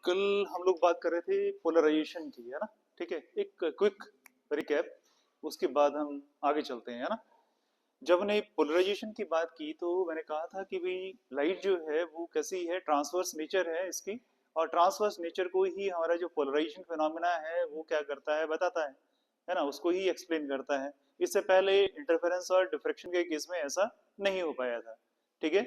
कल हम लोग बात कर रहे थे पोलराइजेशन की, है ना। ठीक है, एक क्विक रिकैप, उसके बाद हम आगे चलते हैं, है ना। जब हमने पोलराइजेशन की बात की तो मैंने कहा था कि भाई लाइट जो है वो कैसी है, ट्रांसवर्स नेचर है इसकी, और ट्रांसवर्स नेचर को ही हमारा जो पोलराइजेशन फिनोमेना है वो क्या करता है, बताता है ना, उसको ही एक्सप्लेन करता है। इससे पहले इंटरफेरेंस और डिफ्रैक्शन के केस में ऐसा नहीं हो पाया था। ठीक है,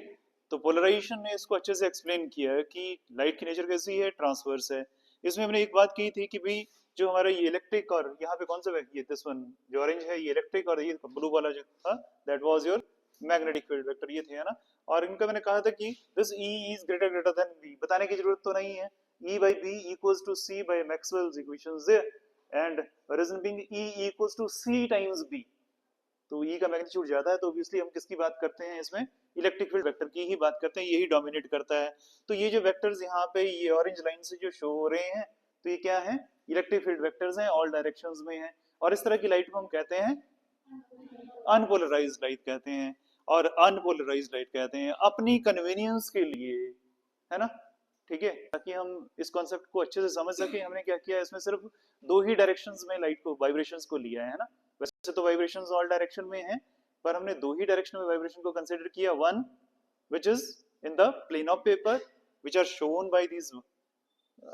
तो पोलराइजेशन ने इसको अच्छे से एक्सप्लेन किया है कि लाइट की नेचर कैसी है, ट्रांसवर्स है। इसमें हमने एक बात की थी कि भाई जो हमारा ये इलेक्ट्रिक, और यहाँ पे कौन सा ये दिस वन जो ऑरेंज है ये इलेक्ट्रिक, और ये ब्लू वाला जो था that was your magnetic field vector, ये थे, है ना। और इनका मैंने कहा था कि this E is greater greater than B, बताने की जरूरत तो नहीं है। E by B equals to C by Maxwell's equations there, and reason being E equals to C times B, तो E का मैग्नीट्यूड ज्यादा है तो ऑब्वियसली हम किसकी बात करते हैं इसमें, इलेक्ट्रिक फील्ड वेक्टर की ही बात करते हैं, यही डोमिनेट करता है। तो ये जो वेक्टर्स यहाँ पे ये ऑरेंज लाइन से जो शो हो रहे हैं, तो ये क्या है, इलेक्ट्रिक फील्ड वेक्टर्स हैं, ऑल डायरेक्शंस में हैं। और इस तरह की लाइट को हम कहते हैं अनपोलराइज्ड लाइट कहते हैं, और अनपोलराइज्ड लाइट कहते हैं अपनी कन्वीनियंस के लिए, है ना। ठीक है, ताकि हम इस कॉन्सेप्ट को अच्छे से समझ सके, हमने क्या किया, इसमें सिर्फ दो ही डायरेक्शंस में लाइट को, वाइब्रेशंस को लिया है ना। वैसे तो वाइब्रेशंस ऑल डायरेक्शन में है, पर हमने दो ही डायरेक्शन में वाइब्रेशन को कंसीडर किया, one which is in the plane of paper which are shown by these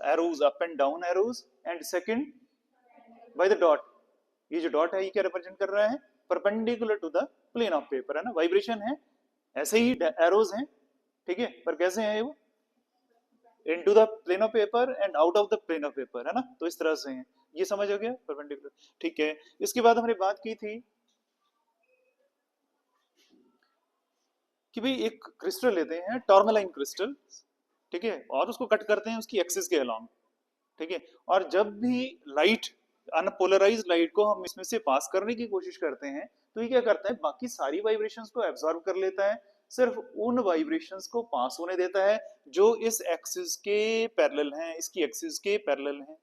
arrows, up and down arrows, and second by the dot, ये जो डॉट है ये क्या रिप्रेजेंट कर रहा है, perpendicular to the plane of paper, है ना। वाइब्रेशन है, ऐसे ही एरोज हैं, ठीक है, पर कैसे हैं वो, into the plane of paper and out of the plane of paper, है ना। तो इस तरह से हैं, ये समझ हो गया, परपेंडिकुलर। ठीक है, इसके बाद हमने बात की थी कि भाई एक क्रिस्टल लेते हैं, टॉर्मलाइन क्रिस्टल, ठीक है, और उसको कट करते हैं उसकी एक्सिस के अलोंग, ठीक है। और जब भी लाइट, अनपोलराइज लाइट को हम इसमें से पास करने की कोशिश करते हैं, तो ये क्या करता है, बाकी सारी वाइब्रेशंस को एब्जॉर्ब कर लेता है, सिर्फ उन वाइब्रेशंस को पास होने देता है जो इस एक्सिस के पैरेलल हैं, इसकी एक्सिस के पैरेलल हैं,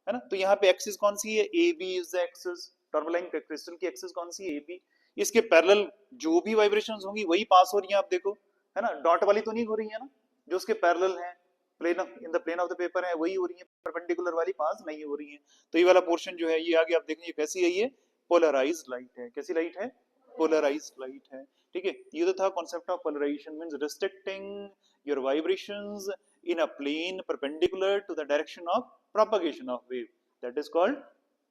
है ना। तो यहाँ पे एक्सिस कौन सी है, A B is the axis, tourmaline crystal की एक्सिस कौन सी है, ए बी। इसके पैरेलल जो भी वाइब्रेशंस होंगी वही पास हो रही हैं, आप देखो, है ना। डॉट वाली तो नहीं हो रही है ना, जो उसके पैरेलल है, plane of, in the plane of the paper है, वही हो रही है, परपेंडिकुलर वाली पास नहीं हो रही है। तो ये वाला पोर्शन जो है ये आगे आप देखेंगे कैसी है, ये पोलराइज्ड लाइट है, कैसी लाइट है, पोलराइज्ड लाइट है। ठीक है, ये तो था concept of polarisation, means restricting your vibrations in a plane perpendicular to the direction of propagation of wave, that is called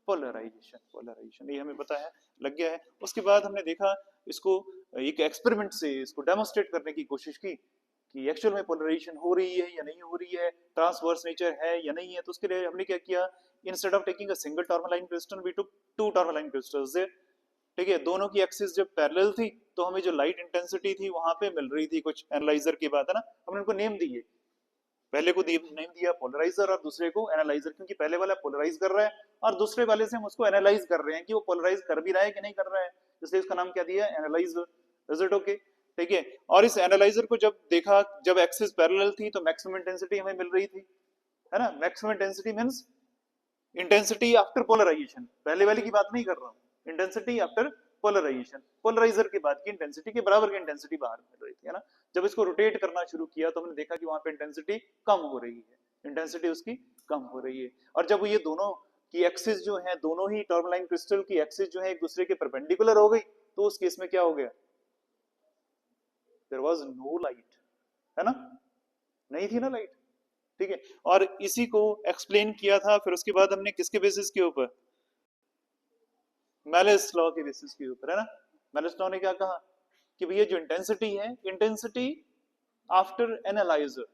polarisation. Polarisation ये हमें पता है, लग गया है। उसके बाद हमने देखा इसको एक एक्सपेरिमेंट से इसको डेमोन्स्ट्रेट करने की कोशिश की कि एक्चुअल में पोलराइजेशन हो रही है या नहीं हो रही है, ट्रांसवर्स नेचर है या नहीं है। तो उसके लिए हमने क्या किया, instead of taking a single tourmaline crystal we took two tourmaline crystals there, ठीक है। दोनों की एक्सिस जब पैरेलल थी तो हमें जो लाइट इंटेंसिटी थी वहां पे मिल रही थी कुछ एनालाइजर के बाद, है ना। हमने उनको नेम दिए, पहले को नेम दिया पोलराइजर और दूसरे को एनालाइजर, क्योंकि पहले वाला पोलराइज कर रहा है और दूसरे वाले से हम उसको एनालाइज कर रहे हैं कि वो पोलराइज कर भी रहा है कि नहीं कर रहा है, इसलिए उसका नाम क्या दिया, एनालाइजर। इज इट ओके, ठीक है। और इस एनालाइजर को जब देखा, जब एक्सिस पैरेलल थी तो मैक्सिमम इंटेंसिटी हमें मिल रही थी, है ना। Maximum intensity means intensity after polarisation, पहले वाली की बात नहीं कर रहा हूँ, इंटेंसिटी आफ्टर पोलराइजेशन, पोलराइजर के बाद की इंटेंसिटी के बराबर की इंटेंसिटी बाहर मिल रही थी, है ना। जब इसको रोटेट करना शुरू किया तो हमने देखा कि वहां पे इंटेंसिटी कम हो रही है, इंटेंसिटी उसकी कम हो रही है। और जब ये दोनों की एक्सिस जो है, दोनों ही टॉर्मलाइन क्रिस्टल की एक्सिस जो है एक दूसरे के परपेंडिकुलर हो गई, तो उस केस में क्या हो गया, देयर वाज नो लाइट, है ना, नहीं थी ना लाइट, ठीक है। और इसी को एक्सप्लेन किया था फिर उसके बाद हमने किसके बेसिस के ऊपर, मेलिस लॉ के बेसिस के ऊपर, है ना। मेलिस लॉ ने क्या कहा कि भैया जो इंटेंसिटी है, इंटेंसिटी आफ्टर एनालाइजर,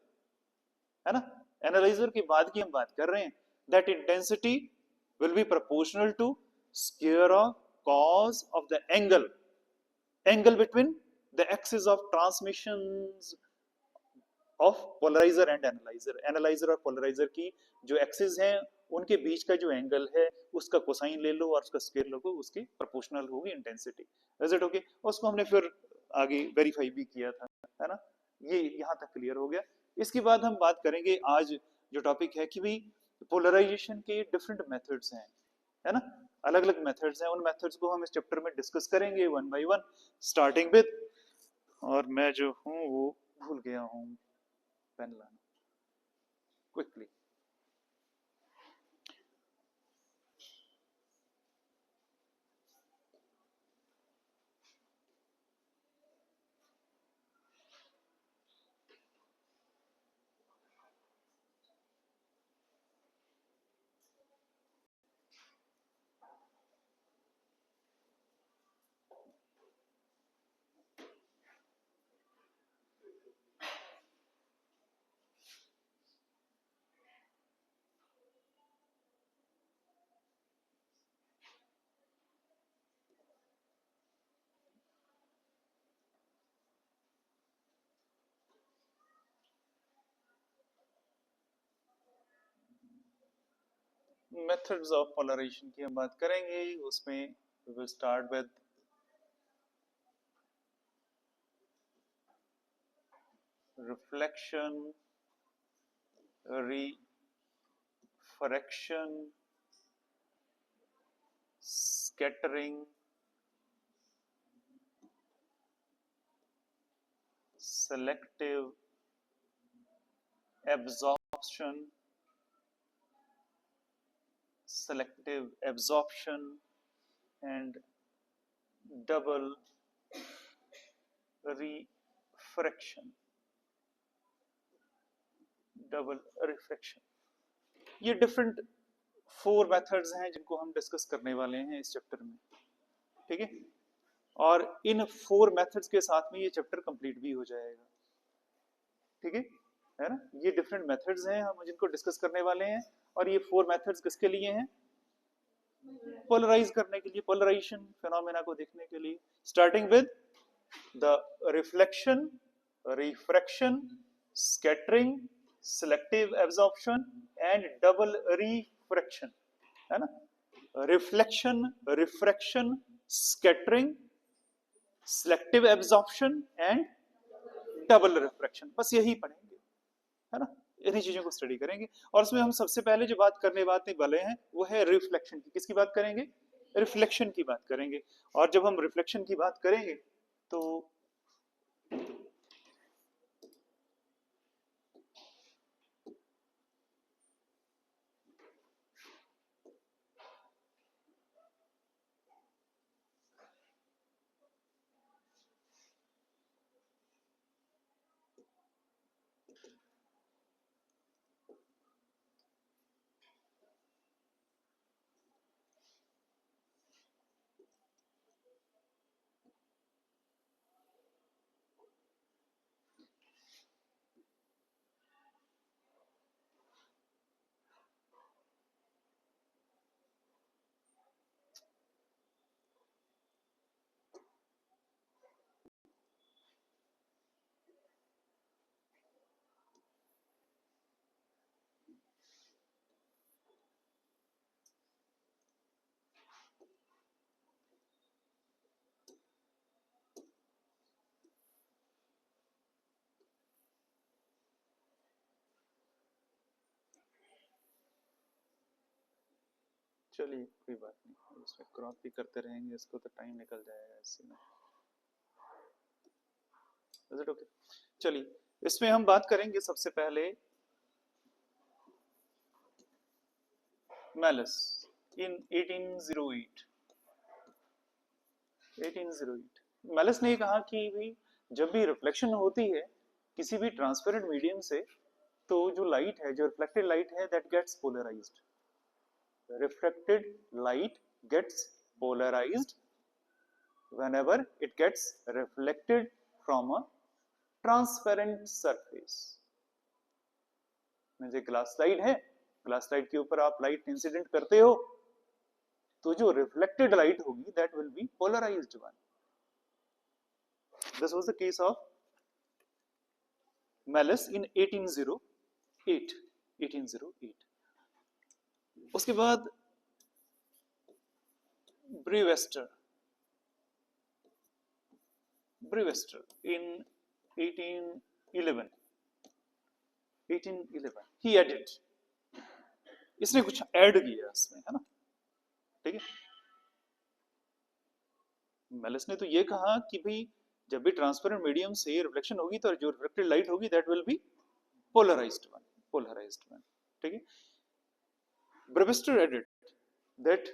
है ना, एनालाइजर के बाद की हम बात कर रहे हैं, that intensity will be proportional to square of cos of the angle between the axis of transmissions of polarizer and analyzer, analyser और पोलराइजर की जो एक्सिस हैं उनके बीच का जो एंगल है उसका कोसाइन ले लो और उसका स्क्वायर लो, उसकी प्रोपोर्शनल होगी इंटेंसिटी। इज इट ओके, उसको हमने फिर आगे वेरीफाई भी किया था, है ना। ये यहाँ तक क्लियर हो गया। इसके बाद हम बात करेंगे आज जो टॉपिक है कि भाई पोलराइजेशन के डिफरेंट मेथड्स हैं, है ना, अलग अलग मेथड्स हैं, उन मेथड्स को हम इस चैप्टर में डिस्कस करेंगे one by one, starting with, और मैं जो हूँ वो भूल गया हूँ पेन लाना क्विकली, मेथड्स ऑफ पोलराइजेशन की हम बात करेंगे, उसमें we will start with reflection, refraction, scattering, selective absorption, and double refraction. ये डिफरेंट 4 मेथड्स हैं जिनको हम डिस्कस करने वाले हैं इस चैप्टर में, ठीक है। और इन 4 मेथड्स के साथ में ये चैप्टर कंप्लीट भी हो जाएगा, ठीक है ना। ये डिफरेंट मेथड्स हैं हम जिनको डिस्कस करने वाले हैं, और ये 4 मेथड्स किसके लिए हैं? पोलराइज करने के लिए, पोलराइजेशन फिनोमेना को देखने के लिए। Starting with the reflection, refraction, scattering, selective absorption and double refraction, है ना। Reflection, refraction, scattering, selective absorption and double refraction, बस यही पढ़ेंगे, है ना। इन्हीं चीजों को स्टडी करेंगे। और उसमें हम सबसे पहले जो बात करने वाले हैं वो है रिफ्लेक्शन की। किसकी बात करेंगे? रिफ्लेक्शन की बात करेंगे। और जब हम रिफ्लेक्शन की बात करेंगे तो चलिए कोई बात नहीं, इसमें क्रॉप भी करते रहेंगे, इसको तो टाइम निकल जाएगा इससे में। Is it okay? चलिए इसमें हम बात करेंगे सबसे पहले मैलस इन 1808। मैलस ने कहा कि भाई जब भी रिफ्लेक्शन होती है किसी भी ट्रांसपेरेंट मीडियम से, तो जो लाइट है, जो रिफ्लेक्टेड लाइट है, that gets polarized. refracted light gets polarized whenever it gets reflected from a transparent surface। जैसे ग्लास स्लाइड है, ग्लास स्लाइड के ऊपर आप लाइट इंसिडेंट करते हो तो जो रिफ्लेक्टेड लाइट होगी that will be polarised one. This was the case of Malus in 1808। उसके बाद ब्रीवेस्टर in 1811 he added, इसने कुछ ऐड किया इसमें, है ना, ठीक है। मैलस ने तो ये कहा कि भाई जब भी ट्रांसपेरेंट मीडियम से रिफ्लेक्शन होगी तो जो रिफ्लेक्टेड लाइट होगी that will be polarised one, ठीक है। Brewster added that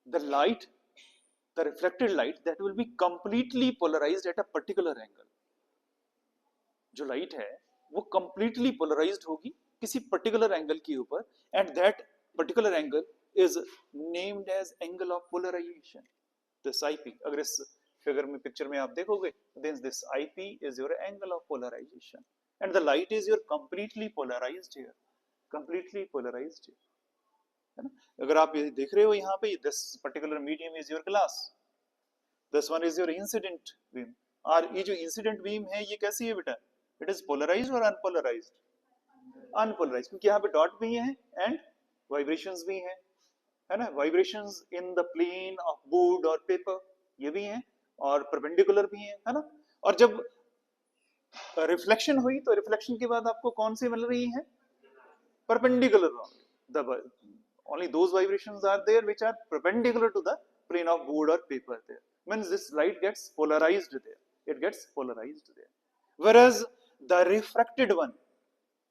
the reflected light that will be completely polarized at a particular angle। जो लाइट है वो कंप्लीटली पोलराइज्ड होगी किसी पर्टिकुलर एंगल के ऊपर, and that particular angle is named as angle of polarization, this IP. अगर इस figure में, पिक्चर में आप देखोगे, then this IP is your angle of polarization and the light is your completely polarized here, है ना। अगर आप ये देख रहे हो यहाँ पे, this particular medium is your glass, this one is your incident beam. और ये जो इंसिडेंट बीम है ये कैसी है बेटा? इट इज पोलराइज्ड और अनपोलराइज्ड? अनपोलराइज्ड, क्योंकि यहाँ पे डॉट भी है एंड वाइब्रेशंस भी हैं, है ना, vibrations in the plane of wood और पेपर, ये भी हैं, और परपेंडिकुलर भी हैं, है ना। और जब रिफ्लेक्शन हुई तो रिफ्लेक्शन के बाद आपको कौन सी मिल रही है? Perpendicular only. The only those vibrations are there which are perpendicular to the plane of wood or paper there. Means this light gets polarized there. It gets polarized there. Whereas the refracted one,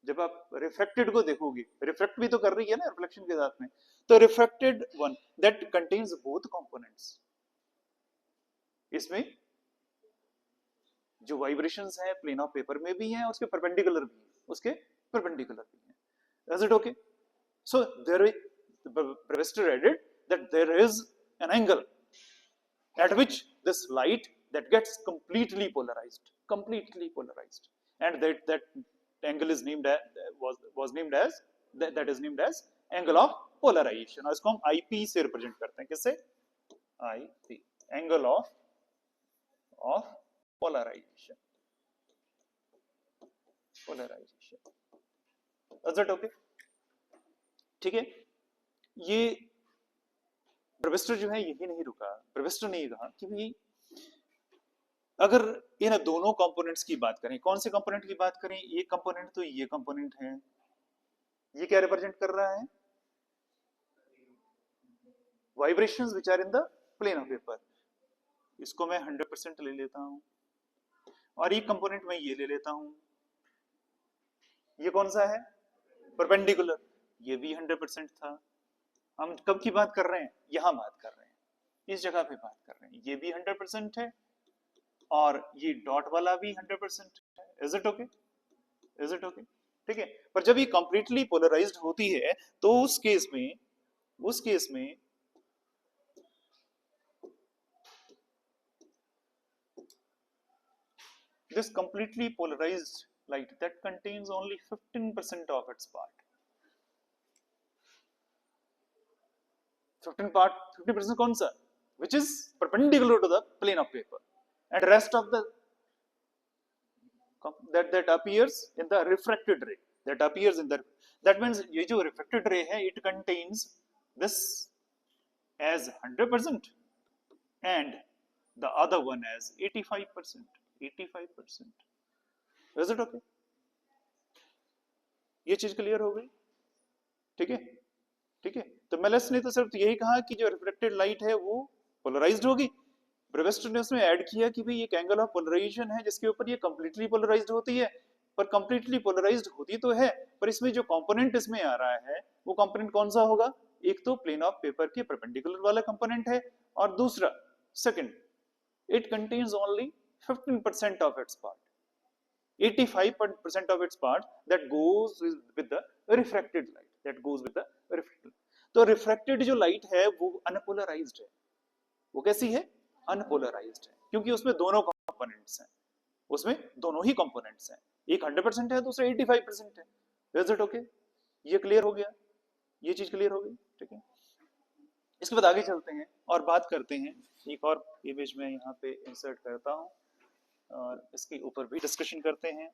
जब आप reflected को देखोगे, reflect भी तो कर रही है ना रिफ्लेक्शन के साथ में, तो reflected one that contains both components, इसमें जो वाइब्रेशंस है प्लेन ऑफ पेपर में भी हैं, उसके परपेंडिकुलर भी हैं, उसके परपेंडिकुलर भी हैं। Is it okay? So there is, Brewster added that there is an angle at which this light that gets completely polarized, and that angle is named as, was named as, that is named as angle of polarization, और इसको हम IP से represent करते हैं, किससे? IP, angle of polarization. Is that okay? ठीक है। ये ब्रेविस्टर जो है यही नहीं रुका, ब्रेविस्टर ने ये कहा कि भाई अगर इन दोनों कंपोनेंट्स की बात करें, कौन से कंपोनेंट की बात करें? ये कंपोनेंट तो ये कंपोनेंट है, ये क्या रिप्रेजेंट कर रहा है? Vibrations which are in the plane of paper. इसको मैं 100% ले लेता हूं, और ये कंपोनेंट मैं ये ले लेता हूं, ये कौन सा है? परपेंडिकुलर, ये भी 100% था। हम कब की बात कर रहे हैं? यहां बात कर रहे हैं, इस जगह पे बात कर रहे हैं, ये भी 100% है, और ये डॉट वाला भी 100% है। Is it okay? Is it okay? ठीक है। पर जब ये कंप्लीटली पोलराइज्ड होती है तो उस केस में this completely polarized light that contains only 15% of its part, 50% कौन सा? Which is perpendicular to the plane of paper, and rest of the that appears in the refracted ray, that means ये जो refracted ray है, it contains this as 100% and the other one as 85%. Is it okay? ये चीज clear हो गई? ठीक है, ठीक है। तो मेलस ने तो सिर्फ यही कहा कि जो रिफ्लेक्टेड लाइट है वो पोलराइज्ड होगी। ब्रेविस्टर ने उसमें ऐड किया कि भाई एक एंगल ऑफ पोलराइजेशन है जिसके ऊपर ये कंप्लीटली पोलराइज्ड होती है, पर कंप्लीटली पोलराइज्ड होती तो है, पर इसमें जो कंपोनेंट इसमें आ रहा है वो कंपोनेंट कौन सा होगा? एक तो प्लेन ऑफ पेपर के परपेंडिकुलर वाला कंपोनेंट है, और दूसरा second, it contains only 15% of its part, 85% of its part that goes with the refracted light, तो रिफ्रैक्टेड जो लाइट है वो अनपोलराइज्ड है। वो कैसी है? अनपोलराइज्ड है, क्योंकि उसमें दोनों कंपोनेंट्स हैं, एक 100% है, दूसरा 85% है। Is it okay? ये क्लियर हो गया, ये चीज क्लियर हो गई, ठीक है। इसके बाद आगे चलते हैं और बात करते हैं, एक और इमेज में यहाँ पे इंसर्ट करता हूँ और इसके ऊपर भी डिस्कशन करते हैं।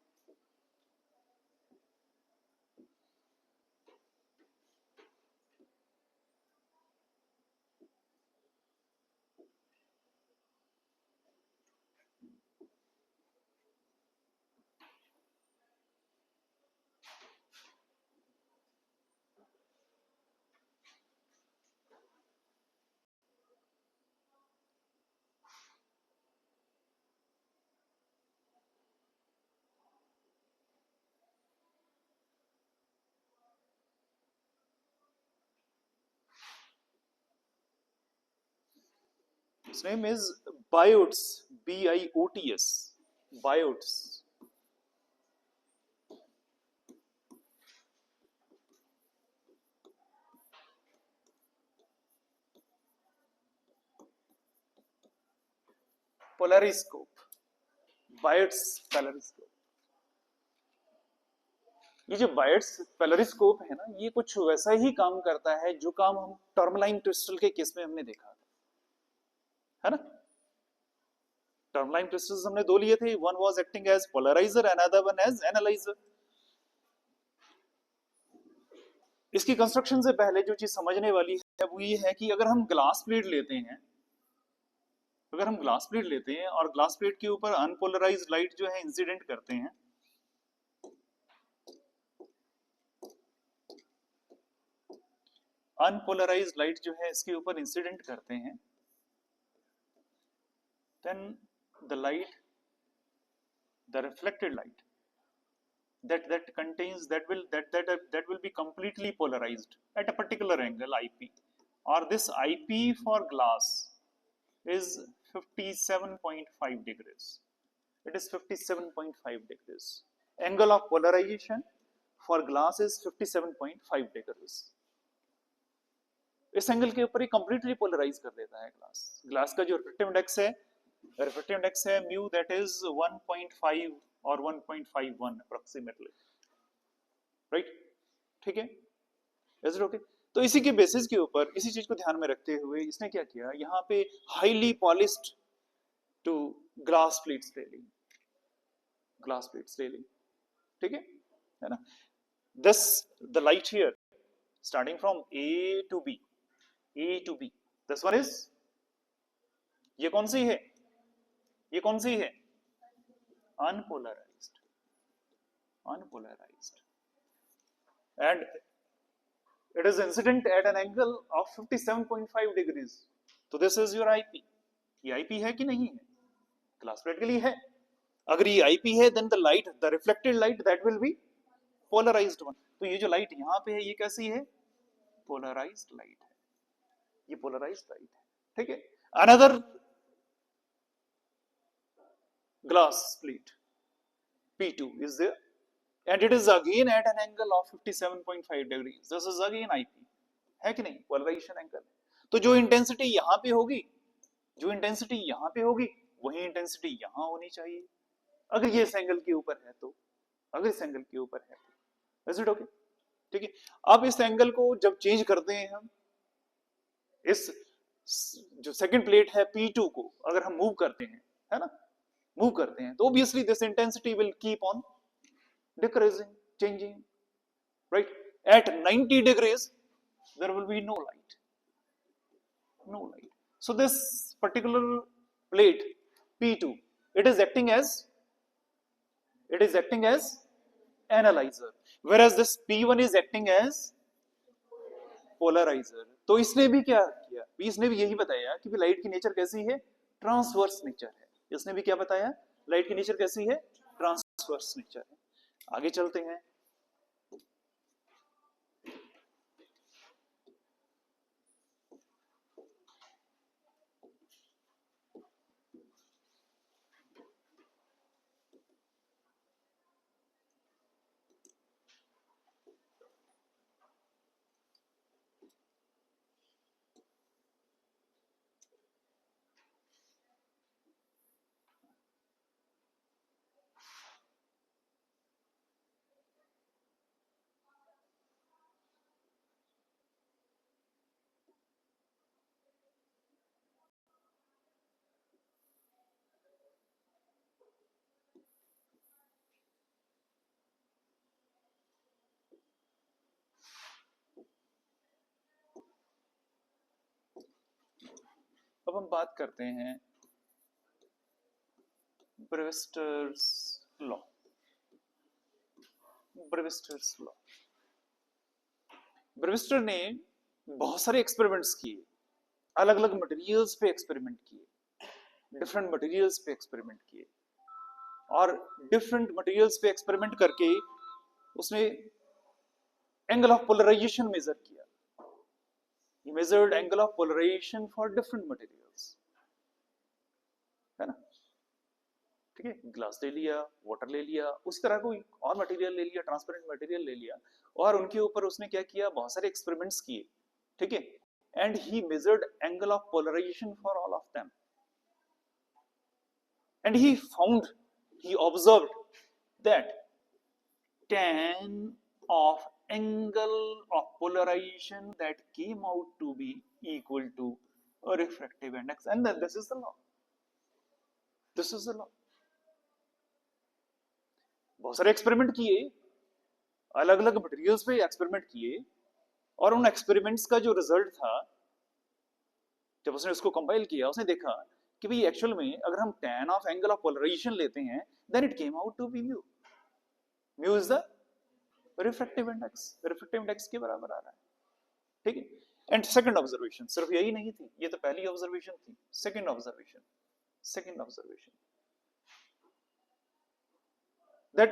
Its name is Biots, BIOTS, Biots. Polariscope, Biots Polariscope. ये जो बायट्स पेलरिस्कोप है ना, ये कुछ वैसा ही काम करता है जो काम हम टर्मलाइन क्रिस्टल के केस में हमने देखा है ना। टर्मलाइन क्रिस्टल्स हमने दो लिए थे, one was acting as polarizer, another one as analyzer. इसकी कंस्ट्रक्शन से पहले जो चीज समझने वाली है वो ये है कि अगर हम ग्लास प्लेट लेते हैं, अगर हम ग्लास प्लेट लेते हैं और ग्लास प्लेट के ऊपर अनपोलराइज्ड लाइट जो है इंसिडेंट करते हैं, अनपोलराइज्ड लाइट जो है इसके ऊपर इंसिडेंट करते हैं, then the light, the reflected light that contains that will be completely polarized at a particular angle IP, or this IP for glass is 57.5 degrees. It is 57.5 degrees. Angle of polarization for glass is 57.5 degrees. इस angle के ऊपर ही completely polarise कर देता है glass. Glass का जो refractive index है, refractive index है म्यू, दैट इज 1.5 और 1.51 अप्रोक्सीमेटली, राइट? ठीक है, इज इट ओके? तो इसी के बेसिस के ऊपर, इसी चीज को ध्यान में रखते हुए इसने क्या किया, यहाँ पे highly polished two glass plates ले ली, ग्लास प्लेट्स ले ली, ठीक है ना? This the light here starting from A to B, A to B, this one is, ये कौन सी है, ये कौन सी है? Unpolarized, unpolarized, and it is incident at an angle of 57.5 degrees. तो this is your IP. ये IP है कि नहीं है? ग्लास प्लेट के लिए है। अगर ये IP है then the light, the reflected light, that will be polarized one. तो ये जो लाइट यहाँ पे है ये कैसी है? पोलराइज्ड लाइट है, ये पोलराइज्ड लाइट है, ठीक है? Another glass plate P2 is there and it is again at an angle of 57.5 degrees. This is again IP, है कि नहीं? Polarization angle. तो जो इंटेंसिटी यहाँ पे होगी, जो इंटेंसिटी यहाँ पे होगी, वही इंटेंसिटी यहाँ होनी चाहिए अगर ये इस एंगल के ऊपर है तो, अगर इस एंगल के ऊपर है तो। Is it okay? ठीक है, अब इस एंगल को जब चेंज करते हैं हम, इस जो सेकंड प्लेट है P2 को अगर हम मूव करते हैं, है ना, मूव करते हैं, तो obviously this intensity will keep on decreasing, changing, right? At 90 degrees there will be no light, no light. So this particular plate P2, it is acting as analyzer, whereas this P1 is acting as polarizer. तो इसने भी क्या किया, इसने भी यही बताया कि लाइट की नेचर कैसी है? ट्रांसवर्स नेचर है। इसने भी क्या बताया? लाइट की नेचर कैसी है? ट्रांसवर्स नेचर है। आगे चलते हैं। अब हम बात करते हैं ब्रेविस्टर्स लॉ। ब्रेविस्टर्स लॉ, ब्रेविस्टर ने बहुत सारे एक्सपेरिमेंट्स किए, अलग अलग मटेरियल्स पे एक्सपेरिमेंट किए, डिफरेंट मटेरियल्स पे एक्सपेरिमेंट किए, और डिफरेंट मटेरियल्स पे एक्सपेरिमेंट करके उसने एंगल ऑफ पोलराइजेशन मेजर किया। He measured angle of polarization for different materials, है ना? ठीक है, ग्लास ले लिया, वाटर ले लिया, उसी तरह कोई और मटेरियल ले लिया, ट्रांसपेरेंट मटेरियल ले लिया, और उनके ऊपर उसने क्या किया? बहुत सारे एक्सपेरिमेंट्स किए, ठीक है? And he measured angle of polarization for all of them, and he found, he observed that tan of angle of polarization that came out to be equal to a refractive index, and then this is the law, this is the law. बहुत सारे experiment किए, अलग अलग materials पे experiment किए, और उन experiments का जो रिजल्ट था, जब उसने उसको कंपाइल किया, उसने देखा कि भाई एक्चुअल में अगर हम tan of angle of polarization लेते हैं, then it came out to be mu. Mu is the refractive index के बराबर आ रहा है. ठीक है. एंड सेकंड ऑब्जर्वेशन सिर्फ यही नहीं थी, ये तो पहली ऑब्जर्वेशन थी. Second observation that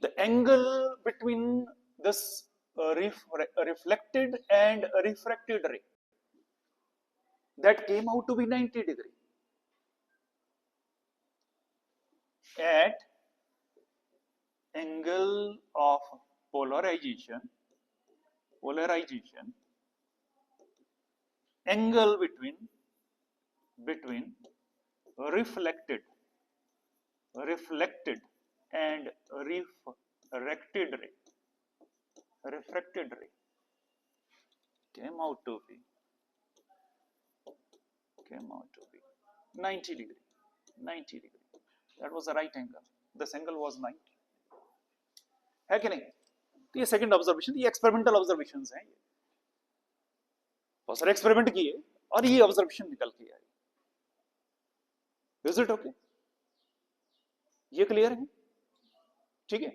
the angle between this reflected and refracted ray that came out to be 90 degree at angle of polarization angle between reflected and refracted ray came out to be 90 degree. That was the right angle. This angle was 90. है कि नहीं? तो ये second observation, ये experimental observations हैं. ये बहुत सारे एक्सपेरिमेंट किए और ये ऑब्जर्वेशन निकल के आई. Is it okay? ये क्लियर है? ठीक है.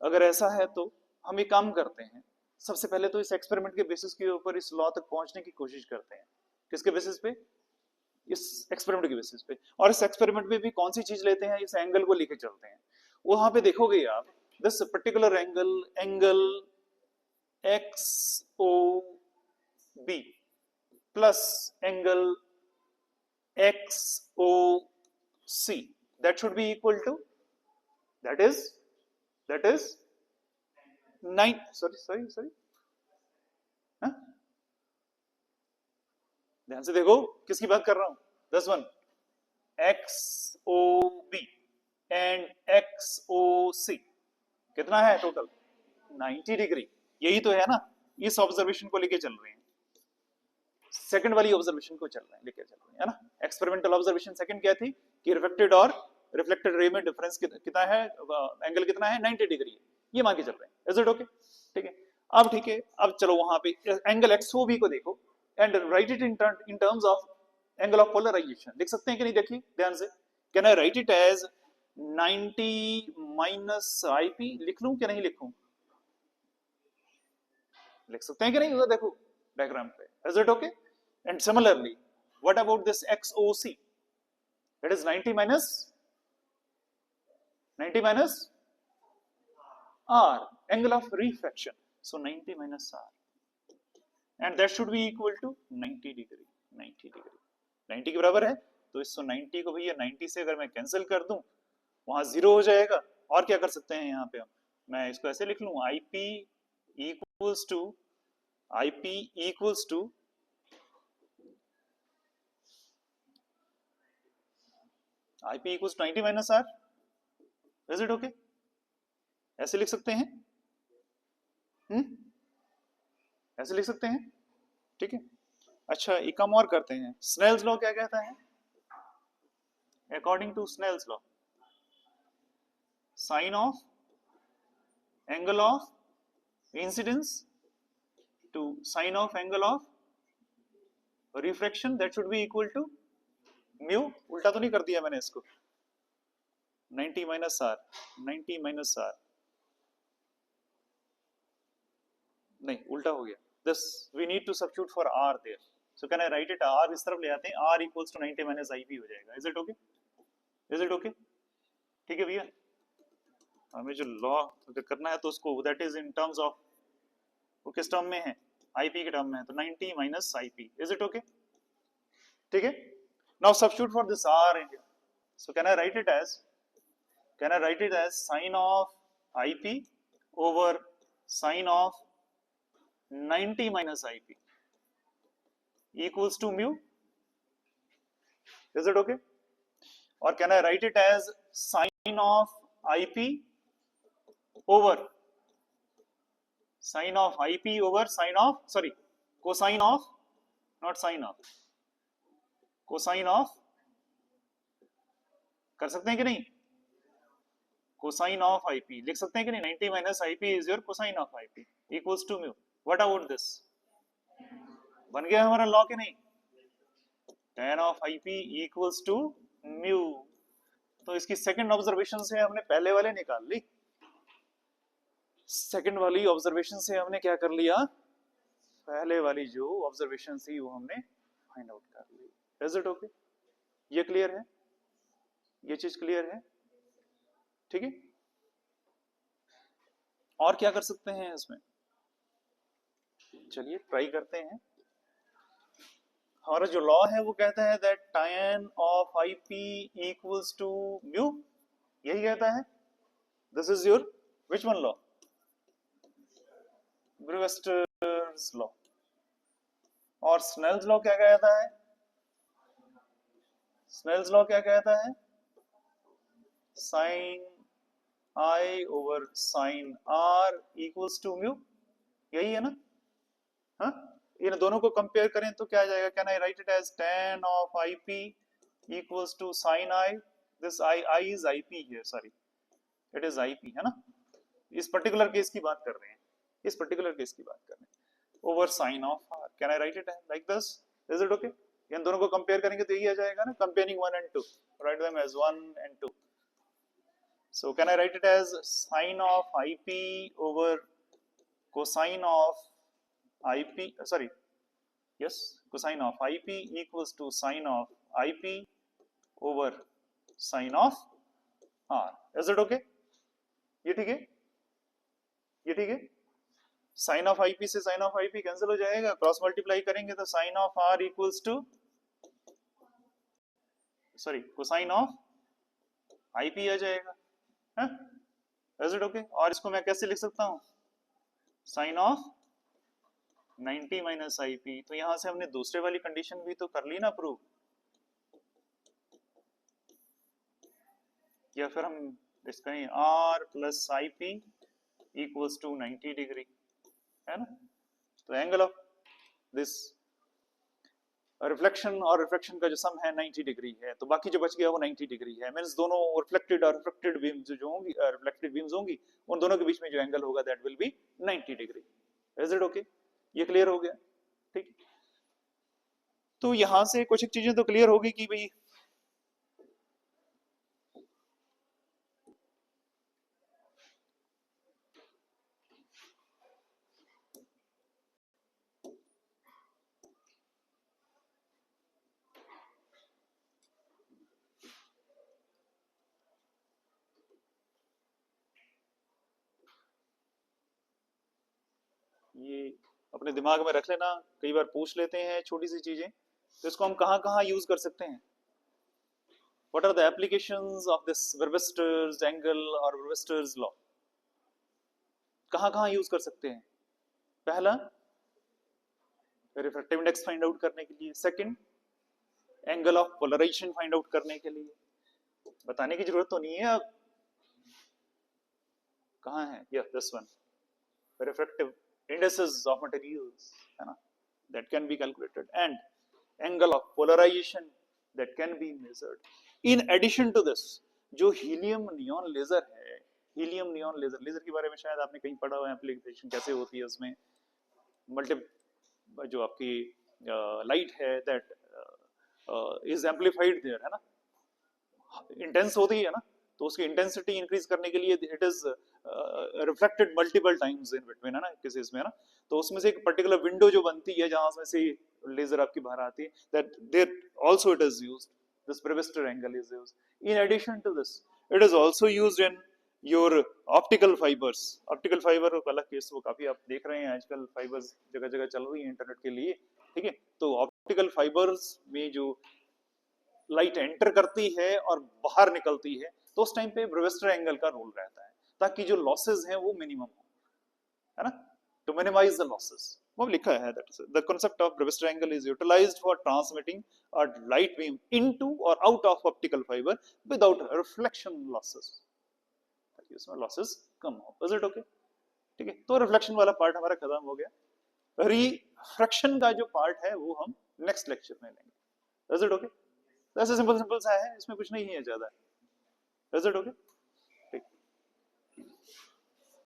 अगर ऐसा है तो हम एक काम करते हैं, सबसे पहले तो इस एक्सपेरिमेंट के बेसिस के ऊपर इस लॉ तक पहुंचने की कोशिश करते हैं. किसके बेसिस पे? इस एक्सपेरिमेंट के बेसिस पे. और इस एक्सपेरिमेंट में भी कौन सी चीज लेते हैं, इस एंगल को लेके चलते हैं. वहां पे देखोगे आप, this particular angle XOB plus angle XOC, that should be equal to, that is 9, sorry, हाँ? ध्यान से देखो किसकी बात कर रहा हूं. this one XOB and XOC कितना है टोटल? 90 डिग्री. यही तो है ना, इस ऑब्जर्वेशन को लेके चल रहे हैं, सेकंड वाली ऑब्जर्वेशन को लेके चल रहे हैं, है ना. एक्सपेरिमेंटल ऑब्जर्वेशन सेकंड क्या थी कि रिफ्लेक्टेड और रिफ्लेक्टेड रे में डिफरेंस कितना है, एंगल कितना है, 90 डिग्री है. ये मान के चल रहे हैं. Is it okay? ठीक है. अब ठीक है, अब चलो वहां पे एंगल XOB को देखो and write it in terms of angle of polarization. लिख सकते हैं कि नहीं? देखिए ध्यान से. Can I write it as 90 minus IP? लिख लूं कि नहीं लिखूं? लिख सकते हैं कि नहीं? उधर देखो डायग्राम पे. Is it okay? And similarly what about this XOC? It is 90 minus R, angle of refraction. So 90 minus R, and that should be equal to 90 degree. 90 के बराबर है. तो इस 90 को भैया 90 से अगर मैं कैंसिल कर दूं, वहां 0 हो जाएगा. और क्या कर सकते हैं यहाँ पे हम? मैं इसको ऐसे लिख लूं, IP equals to 90 minus R. Is it okay? ऐसे लिख सकते हैं. ऐसे लिख सकते हैं. ठीक है. अच्छा, एक काम और करते हैं. स्नेल्स लॉ क्या कहता है? According to Snell's law, sine of angle of incidence to sine of angle of refraction, that should be equal to mu. उल्टा तो नहीं कर दिया मैंने इसको? 90 minus R. नहीं, उल्टा हो गया. This we need to substitute for R there. So can I write it? R इस तरफ ले आते हैं. R equals to 90 minus IP हो जाएगा. Is it okay? ठीक है भैया. हमें जो लॉ अगर करना है तो उसको that is in terms of, वो किस टर्म में है? IP के टर्म में है. तो 90 minus IP. Is it okay? ठीक है. Now substitute for this R in here. So can I write it as sine of IP over sine of 90 minus IP equals to mu? Is it okay? Or can I write it as sine of IP over cosine of, कर सकते हैं कि नहीं? cosine of IP लिख सकते हैं कि नहीं? 90 minus IP is your cosine of IP equals to mu. What about this? बन गया हमारा लॉ कि नहीं? tan of IP equals to mu. तो इसकी सेकंड ऑब्जर्वेशन से हमने पहले वाले निकाल ली, सेकंड वाली ऑब्जर्वेशन से हमने क्या कर लिया, पहले वाली जो ऑब्जर्वेशन थी वो हमने फाइंड आउट कर ली। Is it okay? ये क्लियर है? ये चीज क्लियर है? ठीक है। और क्या कर सकते हैं इसमें? चलिए ट्राई करते हैं। हमारा जो लॉ है वो कहता है that tan of IP equals to mu, यही कहता है। This is your which one law? Brewster's law. और स्नेल्स लॉ क्या कहता है? स्नेल्स लॉ क्या कहता है? Sine I over sine R equals to mu, यही है ना? हाँ, इन दोनों को कंपेयर करें तो क्या आ जाएगा? Can I write it as tan of IP equals to sine I, this I is IP here, sorry, it is IP, है ना? इस पर्टिकुलर केस की बात कर रहे हैं, इस पर्टिकुलर केस की बात कर रहे हैं, over sine of R। Can I write it like this? Is it okay? इन दोनों को कंपेयर करेंगे तो यही आ जाएगा ना, comparing 1 and 2, write them as 1 and 2। So can I write it as sine of IP over cosine of IP, sorry, yes, cosine of IP equals to sine of IP over sine of R. Is it okay? ये ठीक है? ये ठीक है? Sine of IP से sine of IP cancel हो जाएगा, cross multiply करेंगे तो sine of R equals to, sorry, cosine of IP आ जाएगा। Is it okay? और इसको मैं कैसे लिख सकता हूं? Sine of 90 minus IP। तो यहां से हमने दूसरे वाली कंडीशन भी तो कर ली ना प्रूव, या फिर हम इसका R plus IP equals to 90 degree, है ना? तो एंगल ऑफ दिस रिफ्लेक्शन और रिफ्लेक्शन का जो सम है 90 डिग्री है, तो बाकी जो बच गया वो 90 डिग्री है। मींस दोनों रिफ्लेक्टेड और रिफ्लेक्टेड बीम्स जो होंगी, रिफ्लेक्टेड बीम्स होंगी, उन दोनों के बीच में जो एंगल होगा that will B 90 degree. Is it okay? ये क्लियर हो गया? ठीक। तो यहां से कुछ एक चीजें तो क्लियर होगी कि भाई ये अपने दिमाग में रख लेना, कई बार पूछ लेते हैं छोटी सी चीजें, तो इसको हम कहाँ कहाँ यूज कर सकते हैं? What are the applications of this Webster's angle or Webster's law? कहाँ कहाँ यूज कर सकते हैं? पहला, रिफ्रैक्टिव इंडेक्स फाइंड आउट करने के लिए। Second, angle of polarization find out करने के लिए। बताने की जरूरत तो नहीं है अब, कहाँ है? यह this one, refractive indices of materials, है ना, that can be calculated, and angle of polarization that can be measured. In addition to this, जो हीलियम नियॉन लेजर है, हीलियम नियॉन लेजर, लेजर के बारे में शायद आपने कहीं पढ़ा हुआ है, एप्लीकेशन कैसे होती है उसमें, मल्टी जो आपकी लाइट है दैट इज एम्पलीफाइड देयर, है ना, इंटेंस होती है ना, तो उसकी इंटेंसिटी इंक्रीज करने के लिए it is reflected multiple times in between, है ना, किसी इसमें, ना, तो उसमें से एक पर्टिकुलर विंडो जो बनती है जहां से लेजर आपकी बाहर आती है, that there also it is used, this Brewster angle is used. In addition to this it is also used in your optical fibres. Optical fibre का अलग केस, वो काफी आप देख रहे हैं आजकल, फाइबर्स जगह जगह चल रही है इंटरनेट के लिए, ठीक है। तो ऑप्टिकल फाइबर्स में जो लाइट एंटर करती है और बाहर निकलती है, तो उस टाइम पे ब्रेविस्टर एंगल का रोल रहता है, ताकि जो लॉसेस हैं वो मिनिमम हो, है ना, टू मिनिमाइज द लॉसेस। वो लिखा है that the concept of Brewster angle is utilised for transmitting a light beam into और out of optical fibre without reflection losses, ताकि उसमें लॉसेस कम हो। Is it okay? ठीक है, तो रिफ्लेक्शन वाला पार्ट हमारा खत्म हो गया। रिफ्रैक्शन का जो पार्ट है वो हम नेक्स्ट लेक्चर में लेंगे। Is it okay? ऐसे सिंपल सिंपल सा है, इसमें कुछ नहीं है ज्यादा। Is it okay?